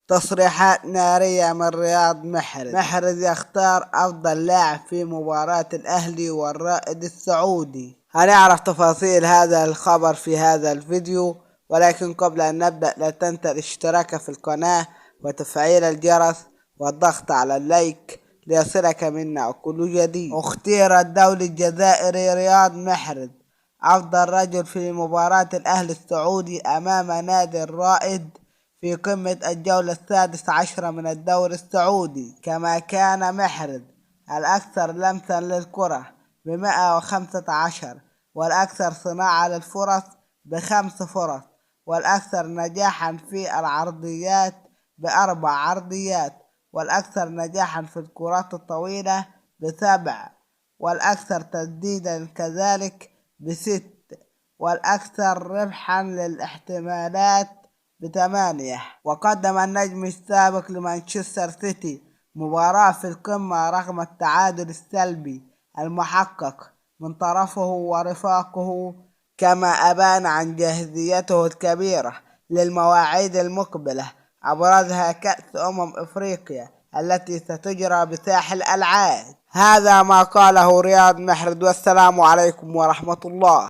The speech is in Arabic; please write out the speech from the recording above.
تصريحات نارية من رياض محرز. محرز يختار أفضل لاعب في مباراة الأهلي والرائد السعودي. هنعرف تفاصيل هذا الخبر في هذا الفيديو، ولكن قبل أن نبدأ لا تنسى الاشتراك في القناة وتفعيل الجرس والضغط على اللايك ليصلك منا كل جديد. اختير الدولي الجزائري رياض محرز أفضل رجل في مباراة الأهلي السعودي أمام نادي الرائد في قمة الجولة 16 من الدوري السعودي. كما كان محرز الأكثر لمسا للكرة ب115، والأكثر صناعة للفرص ب5 فرص، والأكثر نجاحا في العرضيات ب4 عرضيات، والأكثر نجاحا في الكرات الطويلة ب7، والأكثر تسديدا كذلك ب6، والأكثر ربحا للاحتمالات ب8. وقدم النجم السابق لمانشستر سيتي مباراة في القمة رغم التعادل السلبي المحقق من طرفه ورفاقه، كما أبان عن جاهزيته الكبيرة للمواعيد المقبلة، أبرزها كأس أفريقيا التي ستجرى بساحل العاج. هذا ما قاله رياض محرز، والسلام عليكم ورحمة الله.